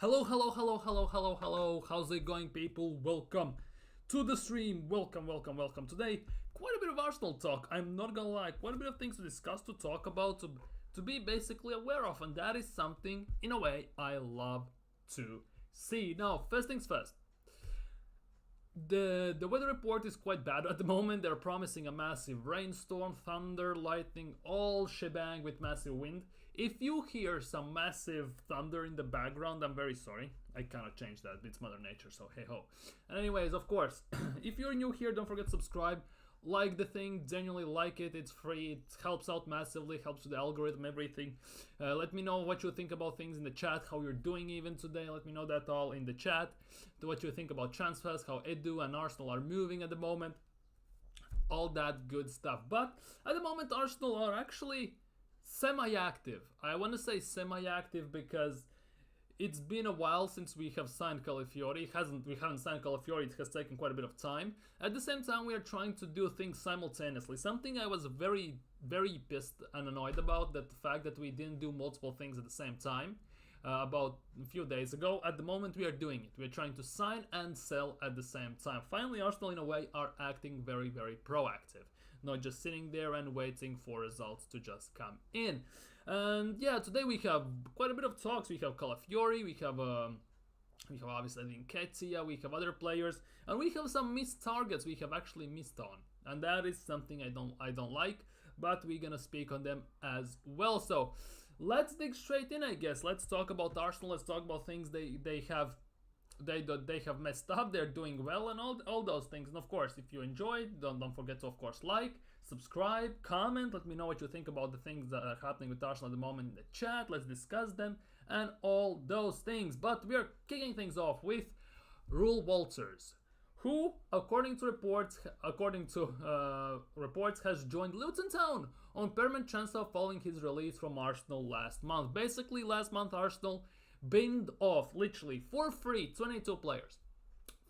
Hello, hello, hello, hello, hello, hello. How's it going, people? Welcome to the stream. Welcome. Today, quite a bit of Arsenal talk. I'm not gonna lie, quite a bit of things to discuss, to talk about, to be basically aware of, and that is something, in a way, I love to see. Now, first things first. The weather report is quite bad at the moment. They're promising a massive rainstorm, thunder, lightning, all shebang with massive wind. If you hear some massive thunder in the background, I'm very sorry. I cannot change that. It's Mother Nature, so hey ho. And anyways, of course, if you're new here, don't forget to subscribe. Like the thing, genuinely like it. It's free. It helps out massively. Helps with the algorithm, everything. Let me know what you think about things in the chat. How you're doing even today. Let me know that all in the chat. What you think about transfers. How Edu and Arsenal are moving at the moment. All that good stuff. But at the moment, Arsenal are actually semi-active. I want to say semi-active because it's been a while since we have signed Calafiori. We haven't signed Calafiori. It has taken quite a bit of time. At the same time, we are trying to do things simultaneously. Something I was very, very pissed and annoyed about, that the fact that we didn't do multiple things at the same time. About a few days ago. At the moment, we are doing it. We are trying to sign and sell at the same time. Finally, Arsenal, in a way, are acting very, very proactive. Not just sitting there and waiting for results to just come in. And yeah, today we have quite a bit of talks. We have Calafiori, we have obviously Nketiah, we have other players, and we have some missed targets we have actually missed on. And that is something I don't like, but we're gonna speak on them as well. So let's dig straight in, I guess. Let's talk about Arsenal. Let's talk about things they have messed up. They're doing well and all those things. And of course, if you enjoyed, don't forget to of course like, subscribe, comment. Let me know what you think about the things that are happening with Arsenal at the moment in the chat. Let's discuss them and all those things. But we are kicking things off with Rule Walters, who, according to reports, has joined Luton Town on permanent transfer following his release from Arsenal last month. Basically, last month Arsenal binned off, literally, for free, 22 players.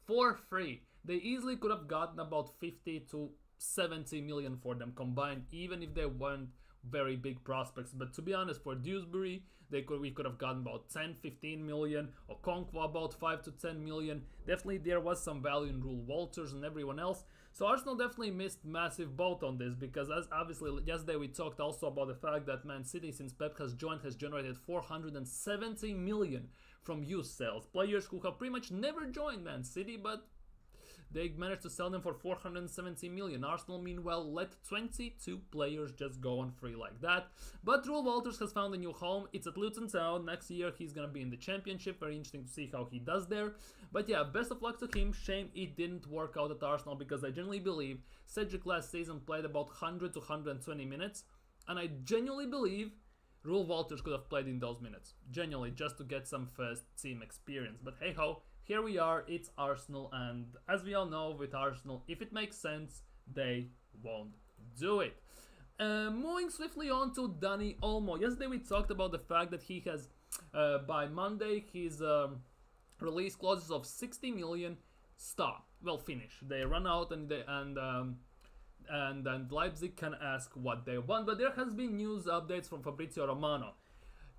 For free. They easily could have gotten about 50 to 70 million for them combined, even if they weren't very big prospects. But to be honest, for Dewsbury, we could have gotten about 10-15 million, or Okonkwo about 5 to 10 million. Definitely there was some value in Rule Walters and everyone else. So Arsenal definitely missed massive boat on this, because as obviously yesterday we talked also about the fact that Man City, since Pep has joined, has generated 470 million from youth sales. Players who have pretty much never joined Man City, but they managed to sell them for 470 million. Arsenal, meanwhile, let 22 players just go on free like that. But Rule Walters has found a new home. It's at Luton Town. Next year, he's going to be in the Championship. Very interesting to see how he does there. But yeah, best of luck to him. Shame it didn't work out at Arsenal, because I genuinely believe Cedric last season played about 100 to 120 minutes. And I genuinely believe Rule Walters could have played in those minutes. Genuinely, just to get some first team experience. But hey ho. Here we are, it's Arsenal, and as we all know with Arsenal, if it makes sense, they won't do it. Moving swiftly on to Dani Olmo. Yesterday we talked about the fact that he has, by Monday, his release clauses of 60 million stop. Well, finish. They run out, and Leipzig can ask what they want. But there has been news updates from Fabrizio Romano.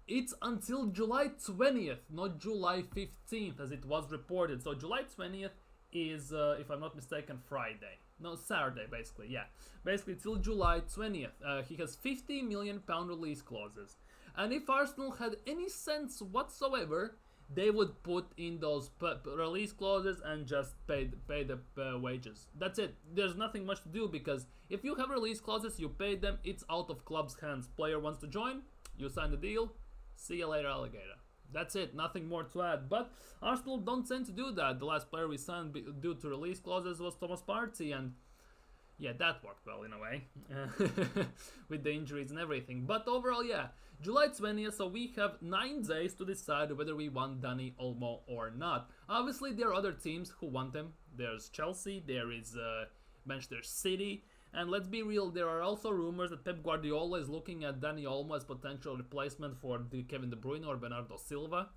It's until July 20th, not July 15th, as it was reported. So July 20th is, if I'm not mistaken, Friday. No, Saturday, basically, yeah. Basically, till July 20th. He has £50 million release clauses. And if Arsenal had any sense whatsoever, they would put in those release clauses and just pay the wages. That's it. There's nothing much to do, because if you have release clauses, you pay them, it's out of club's hands. Player wants to join, you sign the deal. See you later, alligator. That's it, nothing more to add. But Arsenal don't tend to do that. The last player we signed due to release clauses was Thomas Partey, and yeah, that worked well in a way, with the injuries and everything. But overall, yeah, July 20th, so we have 9 days to decide whether we want Dani Olmo or not. Obviously, there are other teams who want him. There's Chelsea, there is Manchester City. And let's be real, there are also rumors that Pep Guardiola is looking at Dani Olmo as potential replacement for Kevin De Bruyne or Bernardo Silva.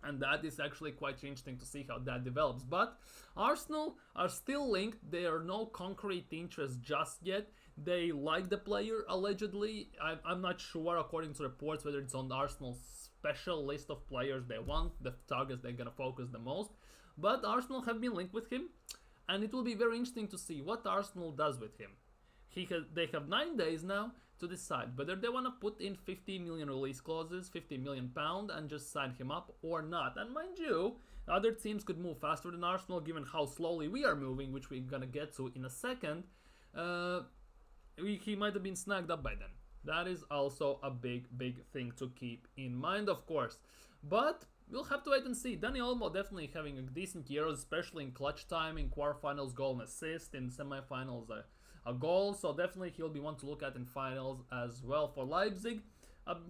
And that is actually quite interesting to see how that develops. But Arsenal are still linked. There are no concrete interest just yet. They like the player, allegedly. I'm not sure, according to reports, whether it's on Arsenal's special list of players they want, the targets they're going to focus the most. But Arsenal have been linked with him, and it will be very interesting to see what Arsenal does with him. They have 9 days now to decide whether they want to put in 50 million release clauses, 50 million pound, and just sign him up or not. And mind you, other teams could move faster than Arsenal, given how slowly we are moving, which we're gonna get to in a second. He might have been snagged up by then. That is also a big thing to keep in mind, of course. But we'll have to wait and see. Dani Almo definitely having a decent year, especially in clutch time, in quarterfinals, goal and assist, in semifinals, a goal. So definitely he'll be one to look at in finals as well. For Leipzig,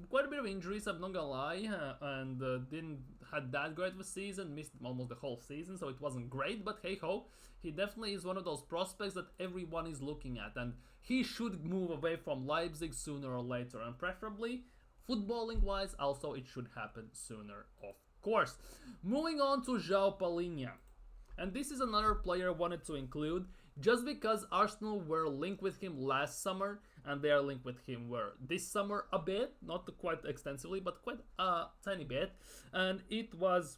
quite a bit of injuries, I'm not gonna lie, and didn't had that great of a season, missed almost the whole season, so it wasn't great, but hey ho, he definitely is one of those prospects that everyone is looking at, and he should move away from Leipzig sooner or later, and preferably, footballing wise, also it should happen sooner, of course. Moving on to Jaap Pal, and this is another player I wanted to include, just because Arsenal were linked with him last summer, and they are linked with him this summer a bit, not quite extensively, but quite a tiny bit, and it was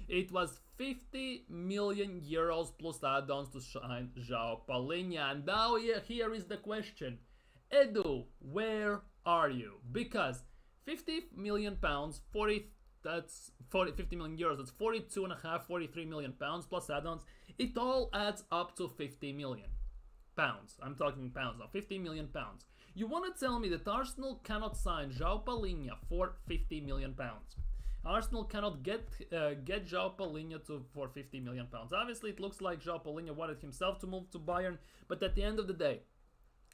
it was 50 million euros plus add-ons to sign Jaap Pal. And now here is the question, Edu, where are you? Because 50 million pounds, 50 million euros, that's 42.5, 43 million pounds plus add-ons. It all adds up to 50 million pounds. I'm talking pounds now, 50 million pounds. You want to tell me that Arsenal cannot sign Jaap Pal for 50 million pounds? Arsenal cannot get Jaap Pal for 50 million pounds. Obviously, it looks like Jaap Pal wanted himself to move to Bayern, but at the end of the day,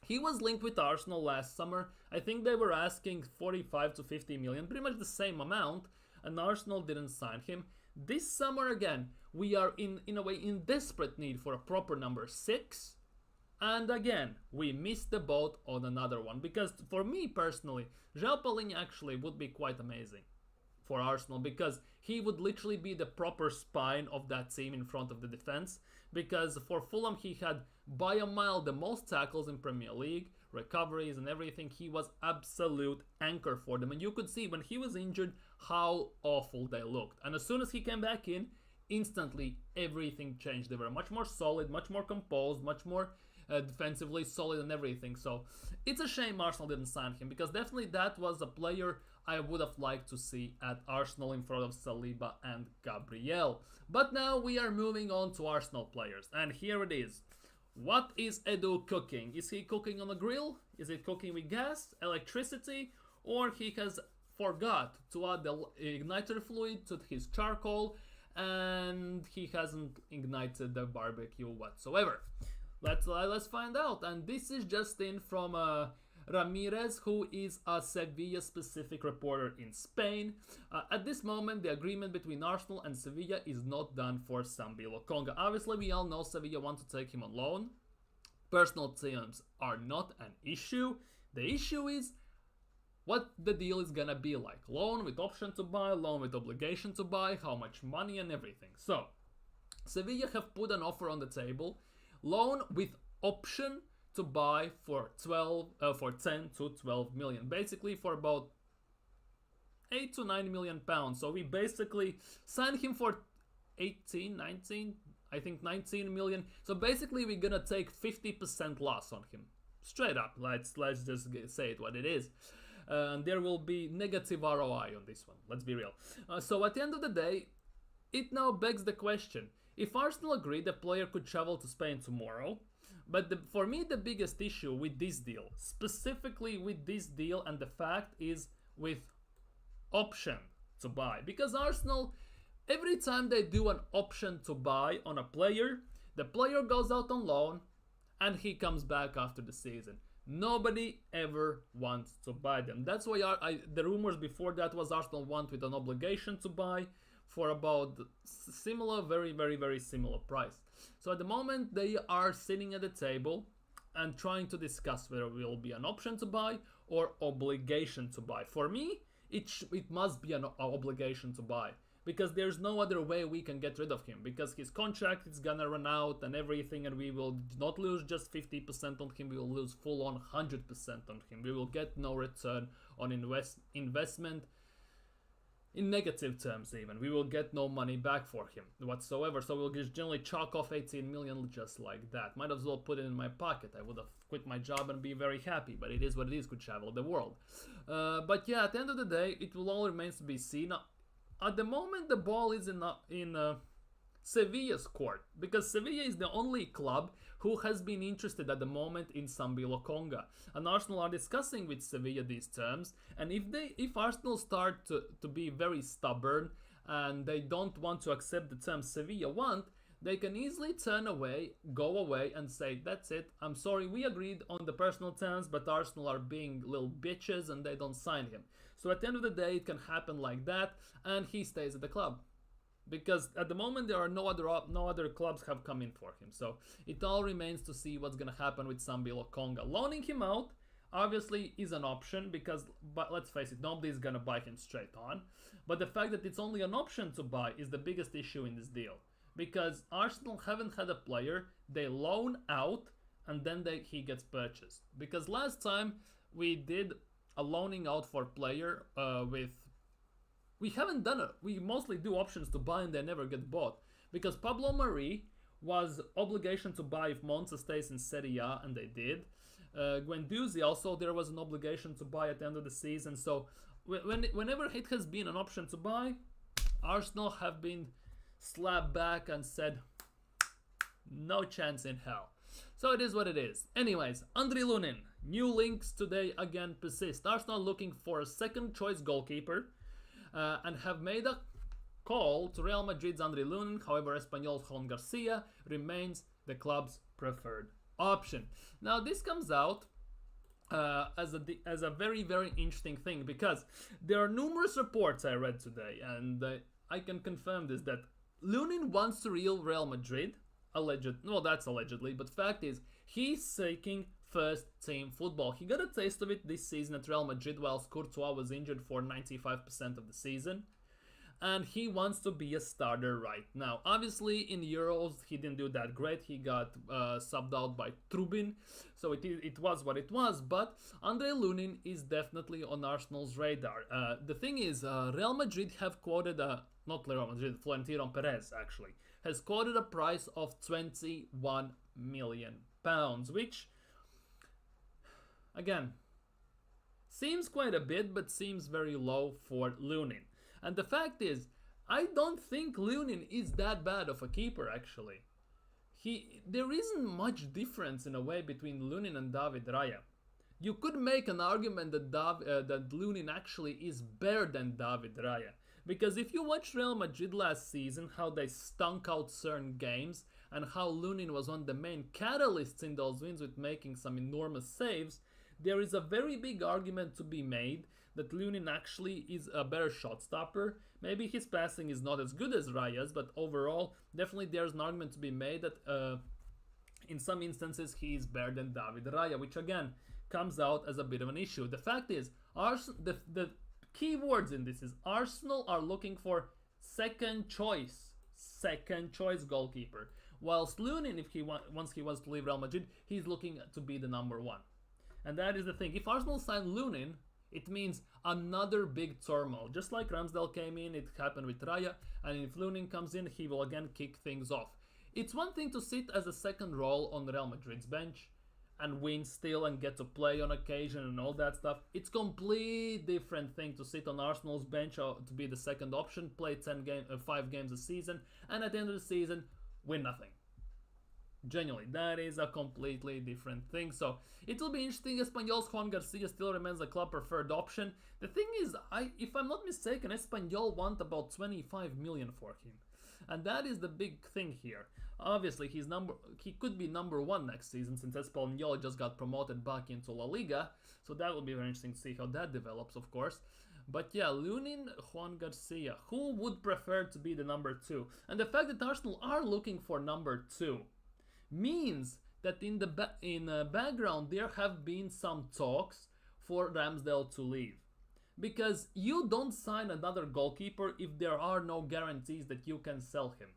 he was linked with Arsenal last summer. I think they were asking 45 to 50 million, pretty much the same amount, and Arsenal didn't sign him. This summer again, we are in a way in desperate need for a proper number 6. And again, we missed the boat on another one. Because for me personally, Jaap Pal actually would be quite amazing for Arsenal. Because he would literally be the proper spine of that team in front of the defense. Because for Fulham, he had by a mile the most tackles in Premier League, recoveries and everything. He was absolute anchor for them. And you could see when he was injured how awful they looked. And as soon as he came back in, instantly everything changed. They were much more solid, much more composed, much more defensively solid and everything. So it's a shame Arsenal didn't sign him, because definitely that was a player I would have liked to see at Arsenal in front of Saliba and Gabriel. But now we are moving on to Arsenal players, and here it is. What is Edu cooking? Is he cooking on a grill? Is he cooking with gas, electricity, or he has forgot to add the igniter fluid to his charcoal and he hasn't ignited the barbecue whatsoever? Let's find out. And this is just in from Ramirez, who is a Sevilla specific reporter in Spain. At this moment, the agreement between Arsenal and Sevilla is not done for Sambi Lokonga. Obviously, we all know Sevilla want to take him on loan. Personal terms are not an issue. The issue is what the deal is gonna be like. Loan with option to buy, loan with obligation to buy, how much money and everything. So, Sevilla have put an offer on the table. Loan with option to buy for 10 to 12 million, basically for about 8 to 9 million pounds. So we basically signed him for 18, 19, I think 19 million. So basically we're gonna take 50% loss on him, straight up. Let's just say it what it is. And there will be negative ROI on this one, let's be real. So at the end of the day, it now begs the question, if Arsenal agree, the player could travel to Spain tomorrow. But for me, the biggest issue with this deal, specifically with this deal, and the fact is with option to buy. Because Arsenal, every time they do an option to buy on a player, the player goes out on loan and he comes back after the season. Nobody ever wants to buy them. That's why the rumors before that was Arsenal want with an obligation to buy for about similar, very similar price. So at the moment they are sitting at the table and trying to discuss whether it will be an option to buy or obligation to buy. For me, it must be an obligation to buy, because there's no other way we can get rid of him, because his contract is gonna run out and everything, and we will not lose just 50% on him, we will lose full on 100% on him. We will get no return on investment. In negative terms even, we will get no money back for him whatsoever, so we'll just generally chalk off 18 million just like that. Might as well put it in my pocket. I would have quit my job and be very happy, but it is what it is, could travel the world. But yeah, at the end of the day, it will all remains to be seen. At the moment, the ball is in Sevilla's court, because Sevilla is the only club who has been interested at the moment in Sambi Lokonga, and Arsenal are discussing with Sevilla these terms. And if Arsenal start to be very stubborn and they don't want to accept the terms Sevilla want, they can easily go away and say, that's it, I'm sorry, we agreed on the personal terms, but Arsenal are being little bitches and they don't sign him. So at the end of the day, it can happen like that, and he stays at the club. Because at the moment there are no other clubs have come in for him. So it all remains to see what's gonna happen with Sambi Lokonga. Loaning him out obviously is an option, because, but let's face it, nobody's gonna buy him straight on. But the fact that it's only an option to buy is the biggest issue in this deal. Because Arsenal haven't had a player they loan out and then he gets purchased. Because last time we did a loaning out for player we haven't done it. We mostly do options to buy and they never get bought. Because Pablo Mari was obligation to buy if Monza stays in Serie A, and they did. Guendouzi also, there was an obligation to buy at the end of the season. So whenever it has been an option to buy, Arsenal have been slapped back and said, no chance in hell. So it is what it is. Anyways, Andre Lunen. New links today again persist. Arsenal looking for a second choice goalkeeper. And have made a call to Real Madrid's Andre Lunen. However, Espanyol's Juan Garcia remains the club's preferred option. Now, this comes out as a very, very interesting thing, because there are numerous reports I read today, and I can confirm this, that Lunen wants to Real Madrid. That's allegedly, but fact is, he's seeking first team football. He got a taste of it this season at Real Madrid whilst Courtois was injured for 95% of the season, and he wants to be a starter right now. Obviously in Euros he didn't do that great, he got subbed out by Trubin, so it was what it was, but Andre Lunin is definitely on Arsenal's radar. The thing is, Real Madrid have quoted not Real Madrid, Florentino Perez actually has quoted a price of £21 million, which again, seems quite a bit, but seems very low for Lunin. And the fact is, I don't think Lunin is that bad of a keeper, actually. There isn't much difference in a way between Lunin and David Raya. You could make an argument that Lunin actually is better than David Raya. Because if you watch Real Madrid last season, how they stunk out certain games, and how Lunin was one of the main catalysts in those wins with making some enormous saves, there is a very big argument to be made that Lunin actually is a better shot stopper. Maybe his passing is not as good as Raya's, but overall, definitely there's an argument to be made that in some instances he is better than David Raya, which again comes out as a bit of an issue. The fact is, the key words in this is Arsenal are looking for second choice goalkeeper, whilst Lunin, once he wants to leave Real Madrid, he's looking to be the number one. And that is the thing. If Arsenal sign Lunin, it means another big turmoil. Just like Ramsdale came in, it happened with Raya, and if Lunin comes in, he will again kick things off. It's one thing to sit as a second role on Real Madrid's bench and win still and get to play on occasion and all that stuff. It's completely different thing to sit on Arsenal's bench or to be the second option, play 5 games a season, and at the end of the season, win nothing. Genuinely, that is a completely different thing. So it will be interesting. Espanyol's Juan Garcia still remains the club preferred option. The thing is, if I'm not mistaken, Espanyol want about 25 million for him, and that is the big thing here. Obviously, he could be number one next season, since Espanyol just got promoted back into La Liga. So that will be very interesting to see how that develops, of course. But yeah, Lunin, Juan Garcia, who would prefer to be the number 2? And the fact that Arsenal are looking for number 2 means that in the background there have been some talks for Ramsdale to leave. Because you don't sign another goalkeeper if there are no guarantees that you can sell him.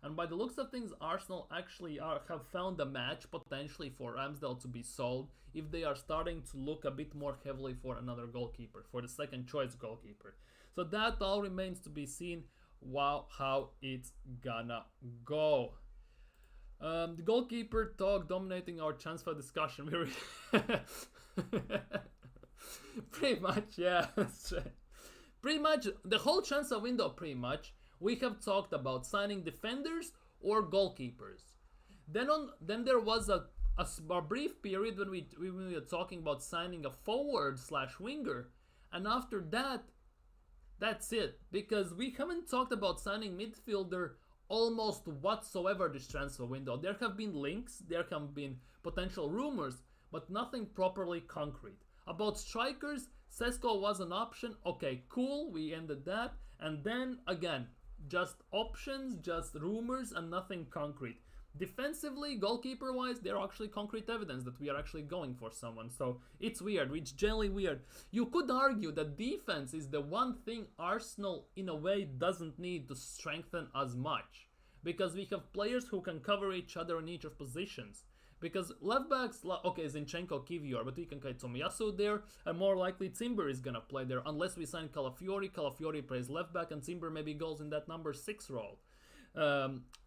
And by the looks of things, Arsenal actually have found a match potentially for Ramsdale to be sold if they are starting to look a bit more heavily for another goalkeeper, for the second choice goalkeeper. So that all remains to be seen. Wow, how it's gonna go. The goalkeeper talk dominating our transfer discussion. Pretty much, yeah. Pretty much the whole transfer window, pretty much. We have talked about signing defenders or goalkeepers. Then there was a brief period when we were talking about signing a forward / winger, and after that, that's it. Because we haven't talked about signing midfielder almost whatsoever this transfer window. There have been links, there have been potential rumors, but nothing properly concrete. About strikers, Sesko was an option. Okay, cool, we ended that. And then again, just options, just rumors, and nothing concrete. Defensively, goalkeeper wise, there are actually concrete evidence that we are actually going for someone. So it's weird, it's generally weird. You could argue that defense is the one thing Arsenal in a way doesn't need to strengthen as much, because we have players who can cover each other in each of positions. Because left backs, okay, Zinchenko, Kivior, but we can get Tomiyasu there, and more likely Timber is gonna play there, unless we sign Calafiori. Calafiori plays left back, and Timber maybe goes in that number 6 role.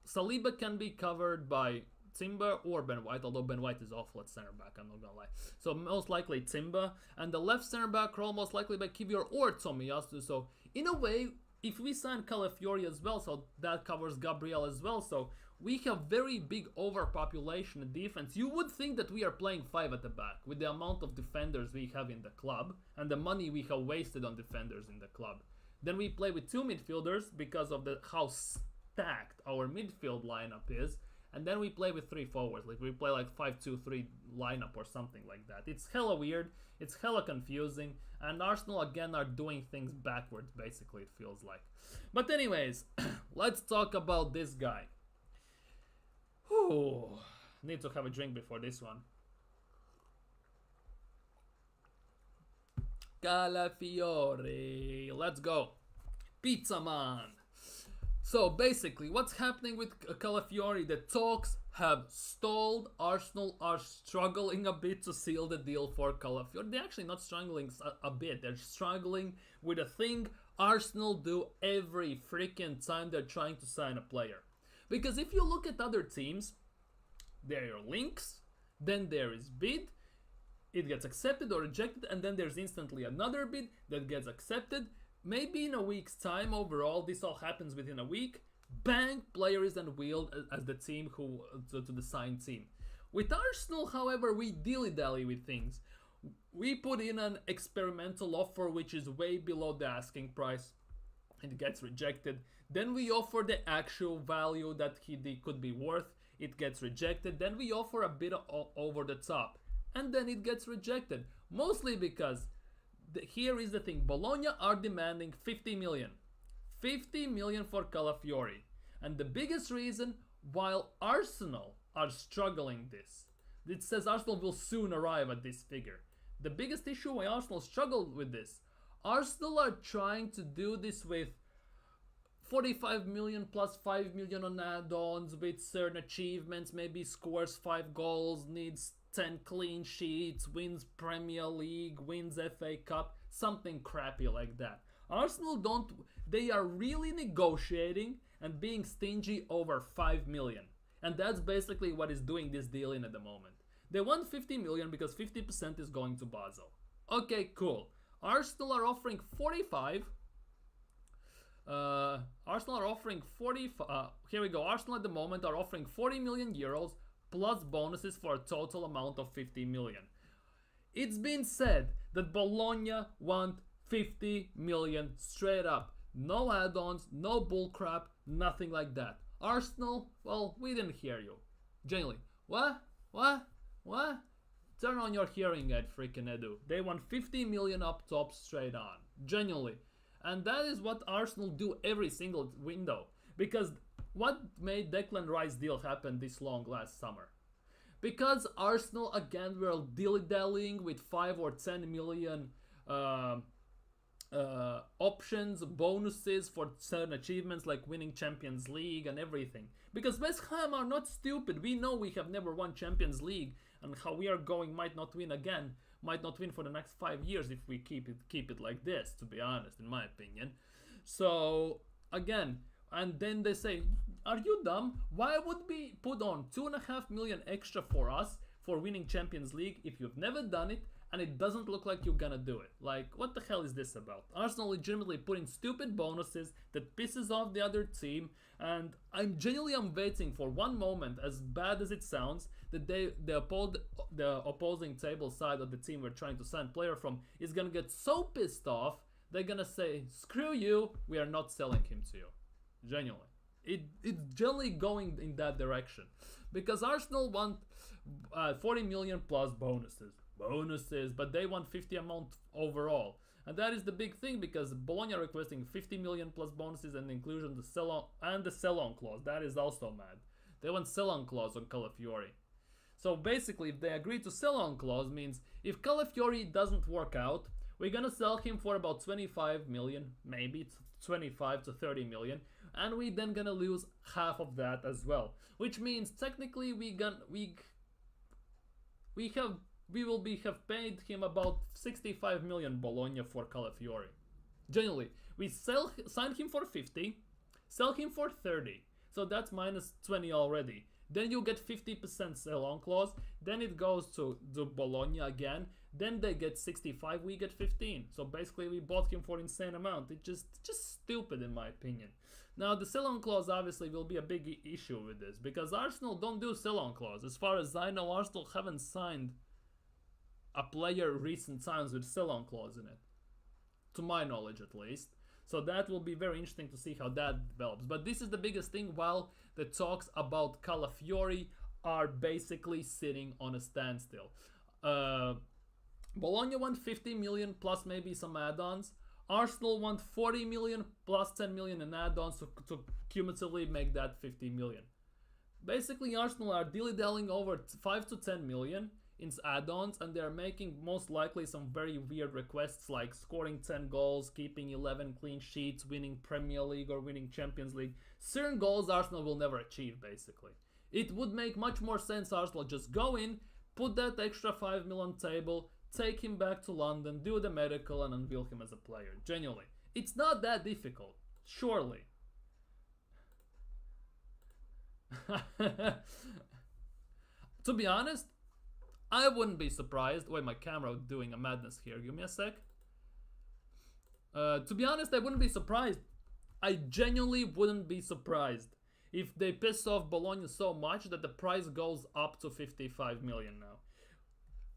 Saliba can be covered by Timber or Ben White, although Ben White is awful at center back, I'm not gonna lie. So most likely Timber, and the left center back role most likely by Kivior or Tomiyasu. So in a way, if we sign Calafiori as well, so that covers Gabriel as well, so we have very big overpopulation in defense. You would think that we are playing 5 at the back with the amount of defenders we have in the club and the money we have wasted on defenders in the club. Then we play with 2 midfielders because of how stacked our midfield lineup is. And then we play with 3 forwards. Like we play like 5-2-3 lineup or something like that. It's hella weird. It's hella confusing. And Arsenal again are doing things backwards, basically, it feels like. But anyways, let's talk about this guy. Whew. Need to have a drink before this one. Calafiori. Let's go. Pizza man. So basically, what's happening with Calafiori? The talks have stalled. Arsenal are struggling a bit to seal the deal for Calafiori. They're actually not struggling a bit. They're struggling with a thing Arsenal do every freaking time they're trying to sign a player. Because if you look at other teams, there are links, then there is bid, it gets accepted or rejected, and then there's instantly another bid that gets accepted. Maybe in a week's time overall, this all happens within a week. Bang, player is unveiled as the team to the signed team. With Arsenal, however, we dilly-dally with things. We put in an experimental offer which is way below the asking price. It gets rejected. Then we offer the actual value that he could be worth. It gets rejected. Then we offer a bit over the top. And then it gets rejected. Mostly because, here is the thing. Bologna are demanding 50 million. 50 million for Calafiori. And the biggest reason, while Arsenal are struggling this, it says Arsenal will soon arrive at this figure. The biggest issue why Arsenal struggled with this, Arsenal are trying to do this with 45 million plus 5 million on add-ons with certain achievements, maybe scores 5 goals, needs 10 clean sheets, wins Premier League, wins FA Cup, something crappy like that. Arsenal they are really negotiating and being stingy over 5 million. And that's basically what is doing this deal in at the moment. They want 50 million because 50% is going to Basel. Okay, cool. Arsenal are offering 45. Arsenal are offering 40. Here we go. Arsenal at the moment are offering 40 million euros plus bonuses for a total amount of 50 million. It's been said that Bologna want 50 million straight up. No add-ons, no bullcrap, nothing like that. Arsenal, well, we didn't hear you. Genuinely. What? Turn on your hearing aid, freaking Edu. They want 50 million up top straight on. Genuinely. And that is what Arsenal do every single window. Because what made Declan Rice deal happen this long last summer? Because Arsenal again were dilly-dallying with 5 or 10 million options, bonuses for certain achievements like winning Champions League and everything. Because West Ham are not stupid. We know we have never won Champions League, and how we are going might not win again, might not win for the next 5 years if we keep it like this, to be honest, in my opinion. So again, and then they say, are you dumb? Why would we put on 2.5 million extra for us for winning Champions League if you've never done it and it doesn't look like you're gonna do it? Like, what the hell is this about? Arsenal legitimately putting stupid bonuses that pisses off the other team, and I'm waiting for one moment, as bad as it sounds, that the opposing table side of the team we're trying to sign player from is gonna get so pissed off, they're gonna say, screw you, we are not selling him to you. Genuinely. It's generally going in that direction. Because Arsenal want 40 million plus bonuses, but they want 50 amount overall. And that is the big thing, because Bologna are requesting 50 million plus bonuses and inclusion the sell-on clause. That is also mad. They want sell-on clause on Calafiori. So basically, if they agree to sell-on clause, means if Calafiori doesn't work out, we're gonna sell him for about 25 million, maybe 25 to 30 million, and we then gonna lose half of that as well. Which means technically we will have paid him about 65 million Bologna for Calafiori. Generally, we sign him for 50, sell him for 30, so that's minus 20 already. Then you get 50% sell-on clause, then it goes to Bologna again, then they get 65, we get 15. So basically we bought him for insane amount. It's just stupid in my opinion. Now the sell-on clause obviously will be a big issue with this, because Arsenal don't do sell-on clause. As far as I know, Arsenal haven't signed a player recent times with sell-on clause in it, to my knowledge at least. So that will be very interesting to see how that develops. But this is the biggest thing, while the talks about Calafiori are basically sitting on a standstill. Bologna want 50 million plus maybe some add-ons. Arsenal want 40 million plus 10 million in add-ons to cumulatively make that 50 million. Basically, Arsenal are dilly-dallying over 5 to 10 million in add-ons, and they're making most likely some very weird requests like scoring 10 goals, keeping 11 clean sheets, winning Premier League or winning Champions League. Certain goals Arsenal will never achieve, basically. It would make much more sense Arsenal just go in, put that extra 5 million on table, take him back to London, do the medical, and unveil him as a player. Genuinely. It's not that difficult. Surely. To be honest, I wouldn't be surprised. Wait, my camera doing a madness here. Give me a sec. To be honest, I wouldn't be surprised. I genuinely wouldn't be surprised if they piss off Bologna so much that the price goes up to 55 million now.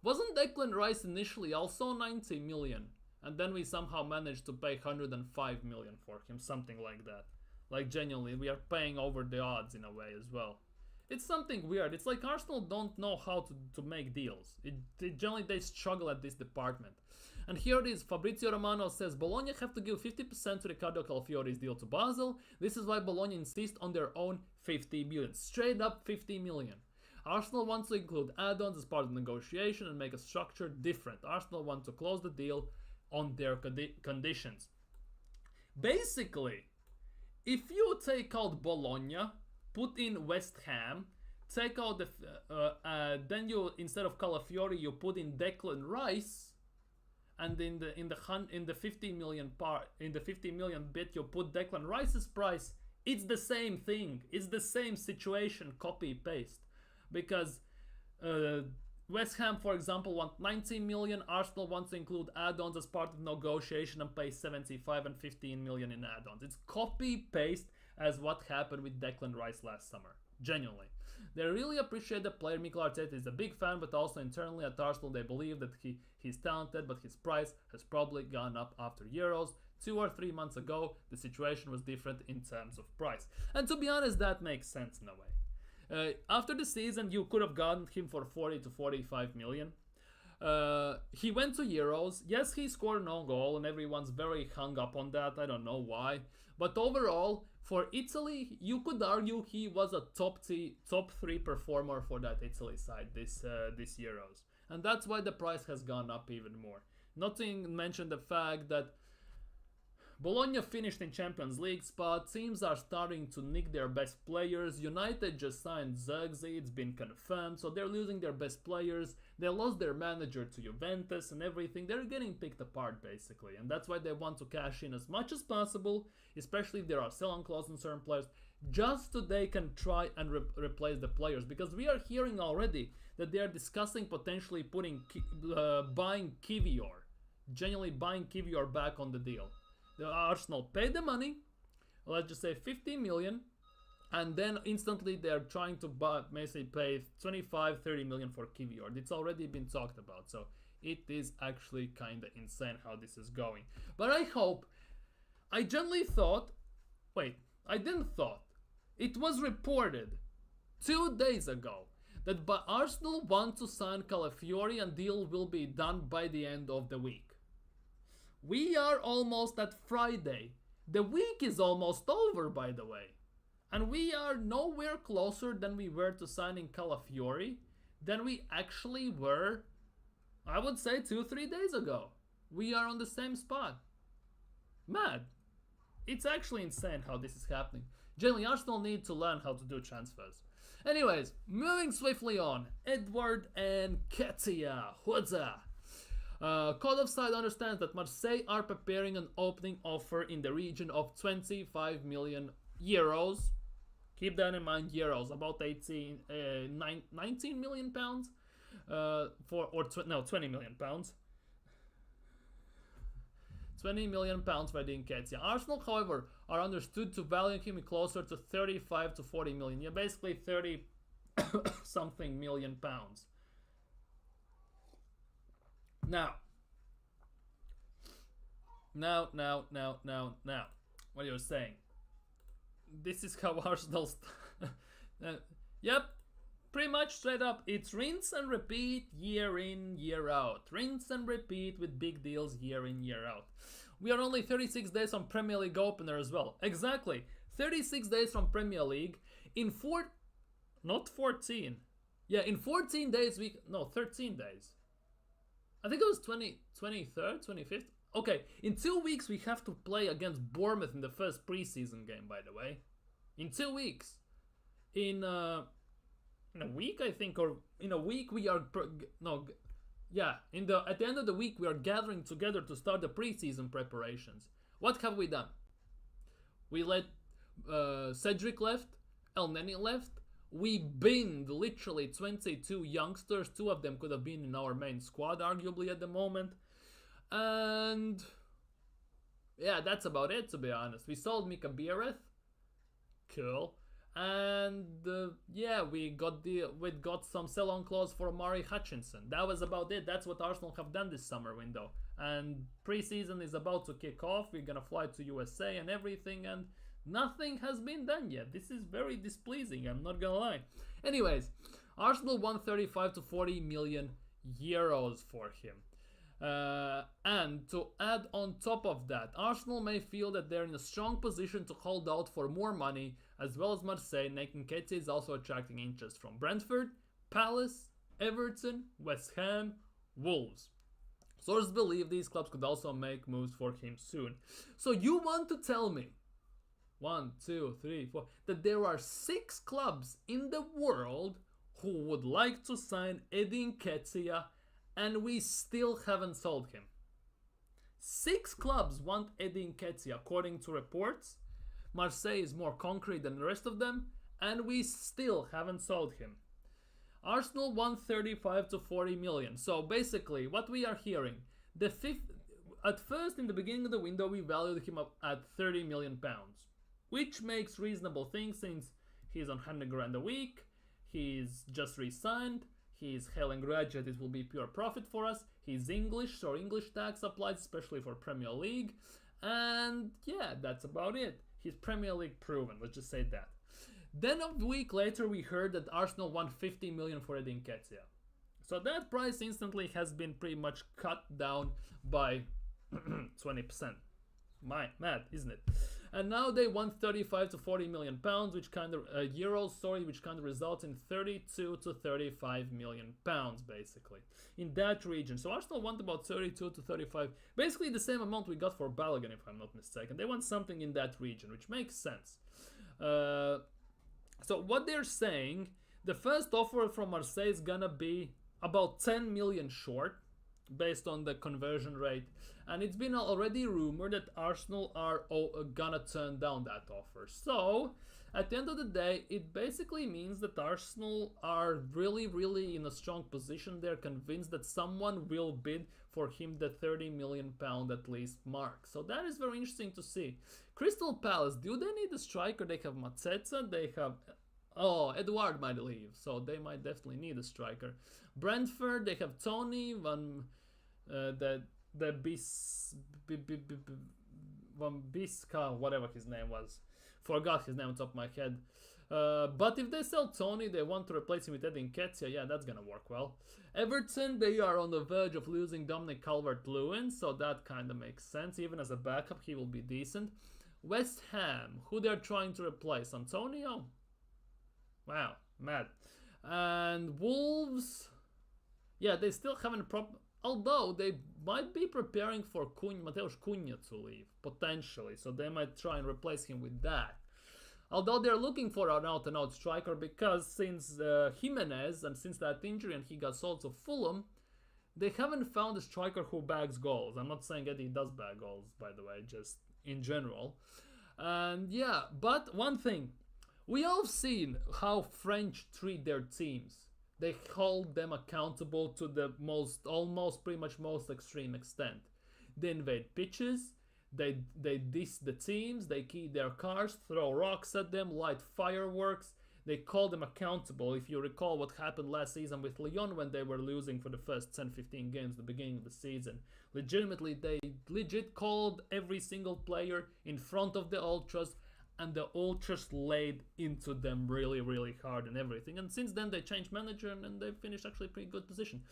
Wasn't Declan Rice initially also 90 million? And then we somehow managed to pay 105 million for him, something like that. Like, genuinely, we are paying over the odds in a way as well. It's something weird. It's like Arsenal don't know how to make deals. Generally, they struggle at this department. And here it is. Fabrizio Romano says, Bologna have to give 50% to Riccardo Calafiori's deal to Basel. This is why Bologna insist on their own 50 million. Straight up 50 million. Arsenal wants to include add-ons as part of the negotiation and make a structure different. Arsenal want to close the deal on their conditions. Basically, if you take out Bologna, put in West Ham, take out the then you, instead of Calafiori, you put in Declan Rice, and in the 50 million bit you put Declan Rice's price. It's the same thing. It's the same situation, copy paste. Because West Ham, for example, want 90 million. Arsenal wants to include add-ons as part of negotiation and pay 75 and 15 million in add-ons. It's copy paste as what happened with Declan Rice last summer. Genuinely. They really appreciate the player. Mikel Arteta is a big fan, but also internally at Arsenal they believe that he's talented, but his price has probably gone up after Euros. 2 or 3 months ago, the situation was different in terms of price. And to be honest, that makes sense in a way. After the season, you could have gotten him for 40 to 45 million. He went to Euros. Yes, he scored no goal, and everyone's very hung up on that. I don't know why. But overall, for Italy, you could argue he was a top 3 performer for that Italy side this Euros. And that's why the price has gone up even more. Not to mention the fact that Bologna finished in Champions League spot. Teams are starting to nick their best players. United just signed Zirkzee, it's been confirmed, so they're losing their best players. They lost their manager to Juventus and everything. They're getting picked apart basically, and that's why they want to cash in as much as possible, especially if there are sell-on clauses on certain players, just so they can try and replace the players. Because we are hearing already that they are discussing potentially buying Kivior, genuinely buying Kivior back on the deal. The Arsenal paid the money, let's just say 15 million, and then instantly they're trying to basically pay 25-30 million for Kivior. It's already been talked about, so it is actually kind of insane how this is going. But I genuinely thought, it was reported 2 days ago that Arsenal want to sign Calafiori and deal will be done by the end of the week. We are almost at Friday. The week is almost over, by the way. And we are nowhere closer than we were to signing Calafiori than we actually were, I would say, 2-3 days ago. We are on the same spot. Mad. It's actually insane how this is happening. Generally, Arsenal need to learn how to do transfers. Anyways, moving swiftly on. Edward and Nketiah. Huzzah. Code of Side understands that Marseille are preparing an opening offer in the region of 25 million euros. Keep that in mind, euros, about 19 million pounds, 20 million pounds. 20 million pounds for Edu Nketiah. Arsenal, however, are understood to value him closer to 35 to 40 million. Yeah, basically 30 something million pounds. Now, what you're saying? This is how Arsenal. Yep, pretty much straight up. It's rinse and repeat year in, year out. Rinse and repeat with big deals year in, year out. We are only 36 days on Premier League opener as well. Exactly, 36 days from Premier League. In 14 days 13 days. I think it was 23rd, 25th. Okay, in 2 weeks we have to play against Bournemouth in the first preseason game, by the way. In 2 weeks. In a week, I think, or in a week we are... at the end of the week we are gathering together to start the preseason preparations. What have we done? We let Cedric left, El Neni left. We binned literally 22 youngsters. 2 of them could have been in our main squad, arguably, at the moment. And yeah, that's about it, to be honest. We sold Mika Biereth. Cool. And we got some sell-on clause for Mari Hutchinson. That was about it. That's what Arsenal have done this summer window. And preseason is about to kick off. We're gonna fly to USA and everything, and nothing has been done yet. This is very displeasing, I'm not gonna lie. Anyways, Arsenal won 35 to 40 million euros for him. And to add on top of that, Arsenal may feel that they're in a strong position to hold out for more money, as well as Marseille. Nketiah is also attracting interest from Brentford, Palace, Everton, West Ham, Wolves. Sources believe these clubs could also make moves for him soon. So you want to tell me 1, 2, 3, 4 that there are 6 clubs in the world who would like to sign Edu Nketiah, and we still haven't sold him? 6 clubs want Edu Nketiah, according to reports. Marseille is more concrete than the rest of them, and we still haven't sold him. Arsenal won 35 to 40 million. So basically, what we are hearing, at first, in the beginning of the window, we valued him up at 30 million pounds, which makes reasonable things since he's on 100 grand a week, he's just re-signed, he's Helen graduate, it will be pure profit for us, he's English, so English tax applies, especially for Premier League, and yeah, that's about it. He's Premier League proven, let's just say that. Then a week later we heard that Arsenal won 50 million for Edu Nketiah. So that price instantly has been pretty much cut down by 20%. Mad, isn't it? And now they want 35 to 40 million pounds, which kind of euros, sorry, which kind of results in 32 to 35 million pounds, basically, in that region. So Arsenal want about 32 to 35, basically the same amount we got for Balogun, if I'm not mistaken. They want something in that region, which makes sense. So what they're saying, the first offer from Marseille is gonna be about 10 million short, based on the conversion rate, and it's been already rumored that Arsenal are gonna turn down that offer. So at the end of the day, it basically means that Arsenal are really in a strong position. They're convinced that someone will bid for him the 30 million pound at least mark. So that is very interesting to see. Crystal Palace, do they need a striker? They have Mateta, they have Edouard might leave, so they might definitely need a striker. Brentford, they have Tony Van Biska, whatever his name was. Forgot his name on top of my head. But if they sell Tony, they want to replace him with Edu Nketiah. Yeah, that's gonna work well. Everton, they are on the verge of losing Dominic Calvert-Lewin, so that kind of makes sense. Even as a backup, he will be decent. West Ham, who they're trying to replace? Antonio? Wow, mad. And Wolves, yeah, they still haven't although they might be preparing for Mateusz Cunha to leave, potentially, so they might try and replace him with that. Although they're looking for an out-and-out striker, because since Jimenez, and since that injury and he got sold to Fulham, they haven't found a striker who bags goals. I'm not saying Eddie does bag goals, by the way, just in general. And yeah, but one thing, we all have seen how French treat their teams. They hold them accountable to the pretty much most extreme extent. They invade pitches, they diss the teams, they key their cars, throw rocks at them, light fireworks. They call them accountable. If you recall what happened last season with Lyon when they were losing for the first 10-15 games at the beginning of the season. Legitimately, they called every single player in front of the ultras, and the ultras laid into them really hard and everything. And since then they changed manager and they finished actually a pretty good position.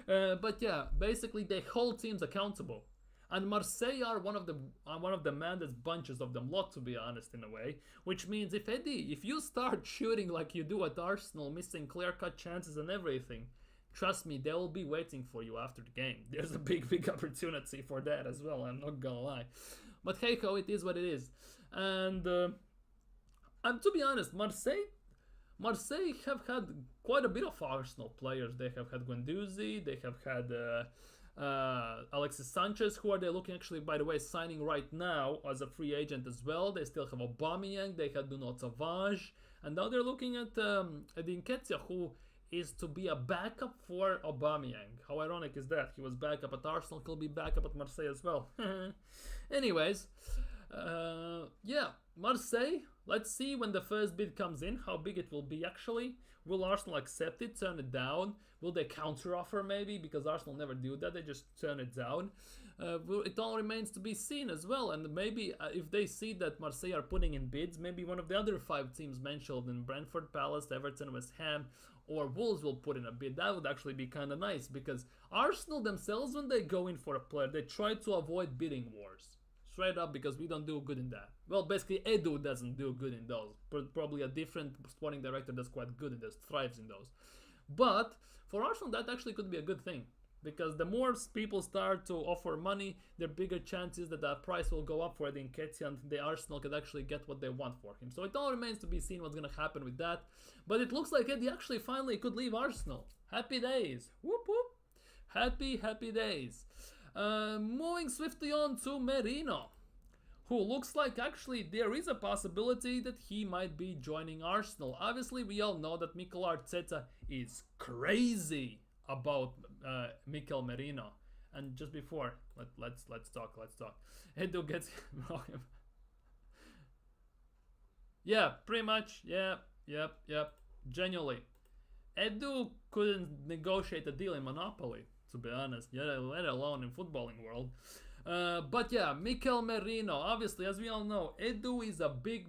But yeah, basically they hold teams accountable. And Marseille are one of the maddest bunches of them lot, to be honest, in a way. Which means if you start shooting like you do at Arsenal, missing clear-cut chances and everything, trust me, they will be waiting for you after the game. There's a big opportunity for that as well, I'm not gonna lie. But hey ho, it is what it is. And to be honest, Marseille have had quite a bit of Arsenal players. They have had Guendouzi, they have had Alexis Sanchez, who are they looking actually, by the way, signing right now as a free agent as well. They still have Aubameyang, they had Nuno Tavares, and now they're looking at Nketiah, who is to be a backup for Aubameyang. How ironic is that? He was backup at Arsenal, he'll be backup at Marseille as well. Anyways, yeah, Marseille, let's see when the first bid comes in, how big it will be actually. Will Arsenal accept it, turn it down? Will they counter offer maybe? Because Arsenal never do that, they just turn it down. It all remains to be seen as well, and maybe if they see that Marseille are putting in bids, maybe one of the other 5 teams mentioned in Brentford, Palace, Everton, West Ham, or Wolves will put in a bid. That would actually be kind of nice, because Arsenal themselves, when they go in for a player, they try to avoid bidding wars. Straight up, because we don't do good in that. Well, basically Edu doesn't do good in those. Probably a different sporting director that's quite good in those, thrives in those. But for Arsenal, that actually could be a good thing, because the more people start to offer money, the bigger chances that the price will go up for the Nketiah, and the Arsenal could actually get what they want for him. So it all remains to be seen what's going to happen with that. But it looks like Eddie actually finally could leave Arsenal. Happy days. Whoop whoop. Happy days. Moving swiftly on to Merino, who looks like actually there is a possibility that he might be joining Arsenal. Obviously, we all know that Mikel Arteta is crazy about Mikel Merino. And just before, let's talk. Edu gets yeah, pretty much. Yep. Genuinely, Edu couldn't negotiate a deal in Monopoly, to be honest, let alone in footballing world. But yeah, Mikel Merino, obviously, as we all know, Edu is a big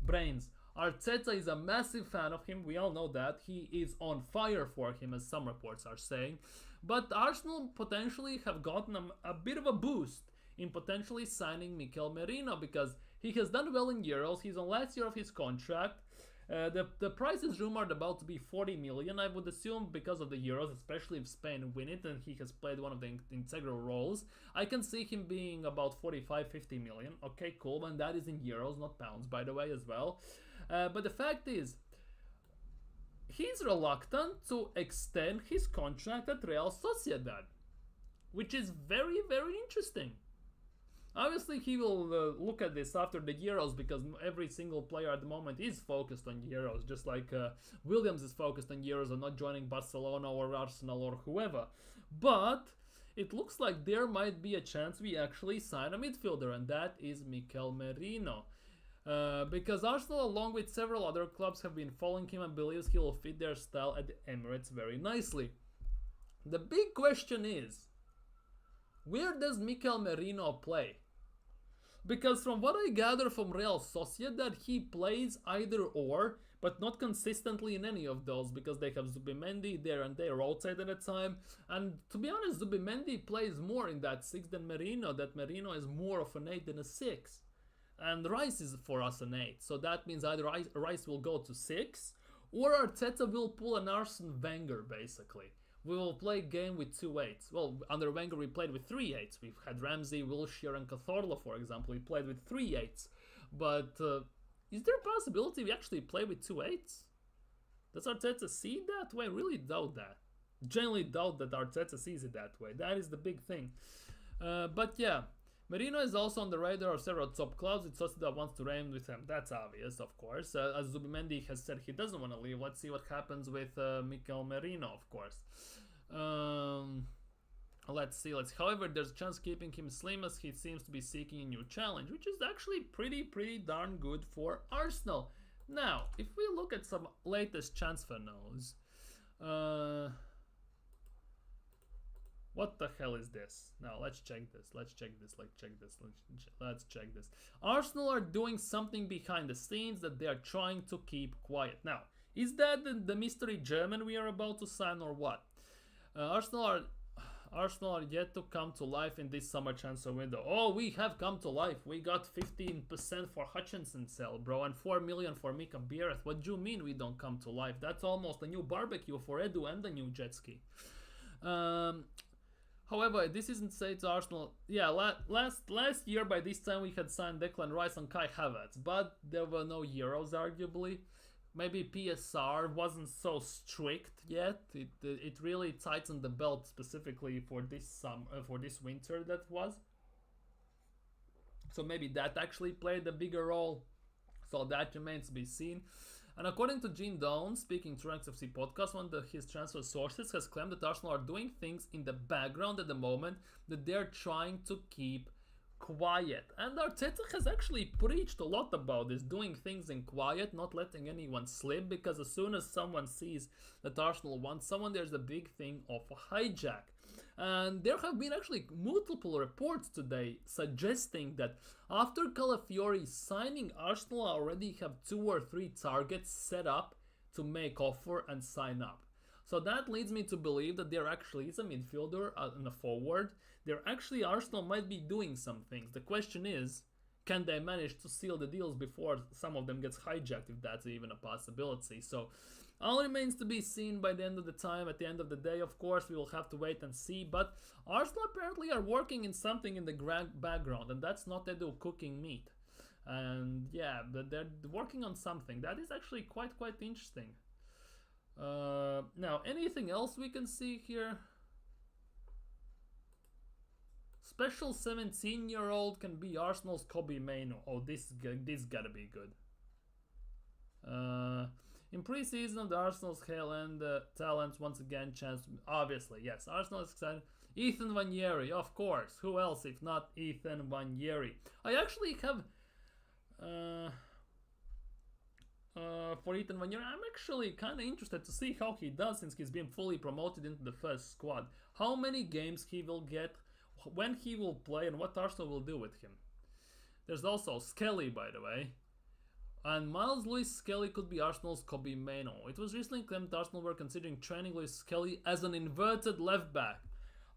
brains. Arteta is a massive fan of him, we all know that. He is on fire for him, as some reports are saying. But Arsenal potentially have gotten a bit of a boost in potentially signing Mikel Merino, because he has done well in Euros. He's on last year of his contract. The price is rumored about to be 40 million, I would assume, because of the Euros, especially if Spain win it and he has played one of the integral roles. I can see him being about 45-50 million. Okay, cool, and that is in Euros, not pounds, by the way, as well. But the fact is, he's reluctant to extend his contract at Real Sociedad, which is very, very interesting. Obviously, he will look at this after the Euros, because every single player at the moment is focused on Euros, just like Williams is focused on Euros and not joining Barcelona or Arsenal or whoever. But it looks like there might be a chance we actually sign a midfielder, and that is Mikel Merino. Because Arsenal, along with several other clubs, have been following him and believes he will fit their style at the Emirates very nicely. The big question is, where does Mikel Merino play? Because from what I gather from Real Sociedad, he plays either or, but not consistently in any of those, because they have Zubimendi there and they rotate at a time. And to be honest, Zubimendi plays more in that 6 than Merino. That Merino is more of an 8 than a 6. And Rice is for us an 8. So that means either Rice will go to 6, or Arteta will pull an Arsene Wenger, basically. We will play a game with 2 8s. Well, under Wenger we played with 3 8s. We've had Ramsey, Wilshere and Cazorla, for example. We played with 3 8s. But is there a possibility we actually play with 2 8s? Does Arteta see it that way? I really doubt that. Genuinely doubt that Arteta sees it that way. That is the big thing. But yeah, Merino is also on the radar of several top clubs. It's Sociedad wants to reign with him. That's obvious, of course. As Zubimendi has said, he doesn't want to leave. Let's see what happens with Mikel Merino, of course. Let's see. However, there's a chance keeping him slim, as he seems to be seeking a new challenge, which is actually pretty darn good for Arsenal. Now, if we look at some latest transfer news, what the hell is this? Now, let's check this. Let's check this. Arsenal are doing something behind the scenes that they are trying to keep quiet. Now, is that the mystery German we are about to sign, or what? Arsenal are yet to come to life in this summer transfer window. Oh, we have come to life. We got 15% for Hutchinson sale, bro, and 4 million for Mika Biereth. What do you mean we don't come to life? That's almost a new barbecue for Edu and a new jet ski. However, this isn't to say to Arsenal. Yeah, last year by this time we had signed Declan Rice and Kai Havertz, but there were no Euros, arguably. Maybe PSR wasn't so strict yet. It really tightened the belt specifically for this winter, that was. So maybe that actually played a bigger role. So that remains to be seen. And according to Gene Doan, speaking to Ranks FC podcast, one of his transfer sources has claimed that Arsenal are doing things in the background at the moment that they're trying to keep quiet. And Arteta has actually preached a lot about this, doing things in quiet, not letting anyone slip, because as soon as someone sees that Arsenal wants someone, there's a big thing of a hijack. And there have been actually multiple reports today suggesting that after Calafiori signing, Arsenal already have 2 or 3 targets set up to make offer and sign up. So that leads me to believe that there actually is a midfielder and a forward. Arsenal might be doing some things. The question is, can they manage to seal the deals before some of them gets hijacked, if that's even a possibility? So all remains to be seen by the end of the time. At the end of the day, of course, we will have to wait and see. But Arsenal apparently are working in something in the background, and that's not Edu cooking meat. And yeah, but they're working on something. That is actually quite interesting. Now, anything else we can see here? Special 17-year-old can be Arsenal's Kobbie Mainoo. Oh, this gotta be good. In pre-season, the Arsenal's Haaland talents once again chance. Obviously, yes, Arsenal is excited. Ethan Vanieri, of course. Who else if not Ethan Vanieri? I actually have for Ethan Vanieri, I'm actually kind of interested to see how he does, since he's been fully promoted into the first squad. How many games he will get, when he will play, and what Arsenal will do with him. There's also Skelly, by the way. And Miles Lewis Skelly could be Arsenal's Kobbie Mainoo. It was recently claimed that Arsenal were considering training Lewis Skelly as an inverted left back.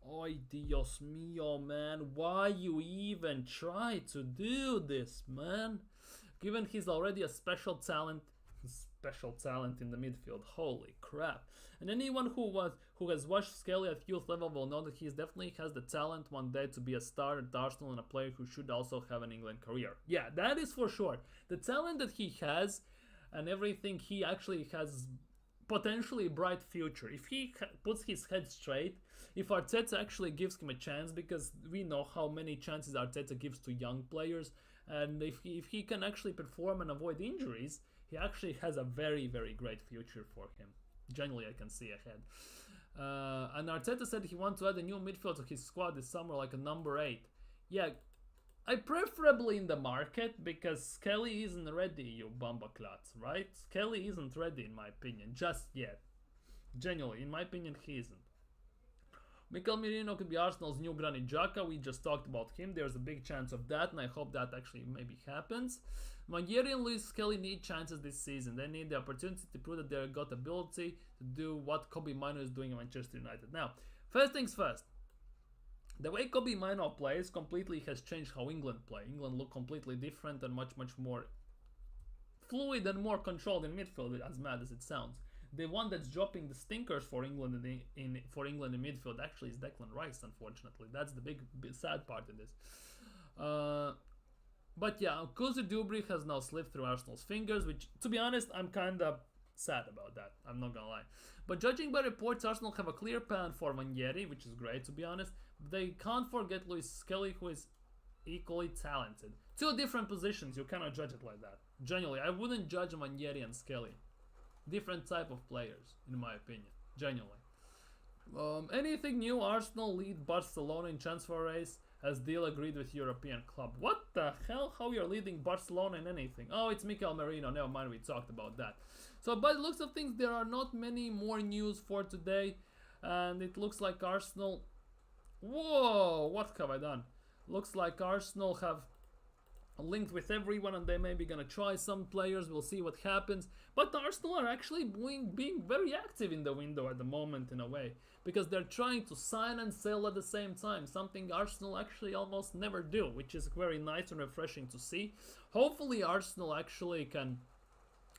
Oy, Dios mío, man. Why you even try to do this, man? Given he's already a special talent in the midfield. Holy crap! And anyone who has watched Skelly at youth level will know that he definitely has the talent one day to be a star at Arsenal and a player who should also have an England career. Yeah, that is for sure. The talent that he has and everything, he actually has potentially a bright future if he puts his head straight. If Arteta actually gives him a chance, because we know how many chances Arteta gives to young players, and if he can actually perform and avoid injuries, he actually has a very, very great future for him. Generally, I can see ahead. And Arteta said he wants to add a new midfield to his squad this summer, like a number 8. Yeah, I preferably in the market, because Skelly isn't ready, you bumbaklats, right? Skelly isn't ready, in my opinion, just yet. Genuinely, in my opinion, he isn't. Mikel Merino could be Arsenal's new Granit Xhaka. We just talked about him. There's a big chance of that, and I hope that actually maybe happens. Mangieri and Luis Skelly need chances this season. They need the opportunity to prove that they've got ability to do what Kobe Mino is doing at Manchester United. Now, first things first. The way Kobe Mino plays completely has changed how England play. England look completely different and much more fluid and more controlled in midfield, as mad as it sounds. The one that's dropping the stinkers for England in midfield actually is Declan Rice, unfortunately. That's the big sad part of this. But yeah, Kuzi Dubry has now slipped through Arsenal's fingers, which, to be honest, I'm kind of sad about that. I'm not gonna lie. But judging by reports, Arsenal have a clear plan for Mangieri, which is great, to be honest. They can't forget Luis Skelly, who is equally talented. 2 different positions, you cannot judge it like that. Genuinely, I wouldn't judge Mangieri and Skelly. Different type of players, in my opinion. Genuinely. Anything new? Arsenal lead Barcelona in transfer race as deal agreed with European club. What the hell? How you're leading Barcelona in anything? Oh, it's Mikel Marino. Never mind, we talked about that. So by the looks of things, there are not many more news for today. And it looks like Arsenal... Whoa! What have I done? Looks like Arsenal have linked with everyone, and they may be gonna try some players. We'll see what happens. But Arsenal are actually being very active in the window at the moment, in a way, because they're trying to sign and sell at the same time, something Arsenal actually almost never do, which is very nice and refreshing to see. Hopefully Arsenal actually can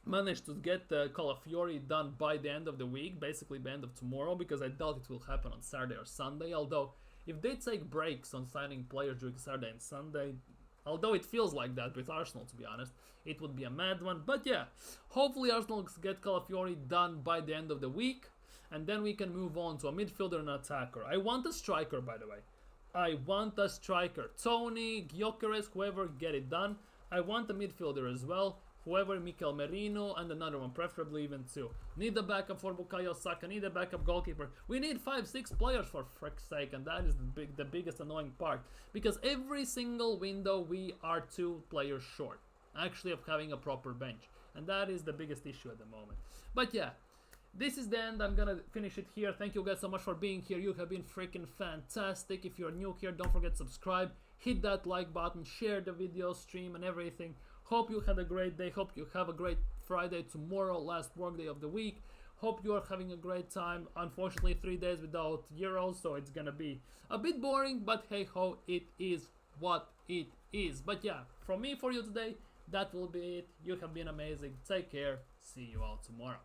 manage to get Calafiori done by the end of the week, basically by the end of tomorrow, because I doubt it will happen on Saturday or Sunday. Although if they take breaks on signing players during Saturday and Sunday, although it feels like that with Arsenal, to be honest, it would be a mad one. But yeah, hopefully Arsenal get Calafiori done by the end of the week, and then we can move on to a midfielder and an attacker. I want a striker, by the way. I want a striker. Tony, Gyökeres, whoever, get it done. I want a midfielder as well. Whoever, Mikel Merino, and another one, preferably even 2. Need a backup for Bukayo Saka, need a backup goalkeeper. We need 5-6 players, for frick's sake, and that is the biggest annoying part. Because every single window we are 2 players short, actually, of having a proper bench. And that is the biggest issue at the moment. But yeah, this is the end. I'm gonna finish it here. Thank you guys so much for being here. You have been freaking fantastic. If you're new here, don't forget to subscribe. Hit that like button, share the video, stream, and everything. Hope you had a great day. Hope you have a great Friday tomorrow, last work day of the week. Hope you are having a great time. Unfortunately, 3 days without Euros, so it's gonna be a bit boring, but hey ho, it is what it is. But yeah, from me for you today, that will be it. You have been amazing. Take care. See you all tomorrow.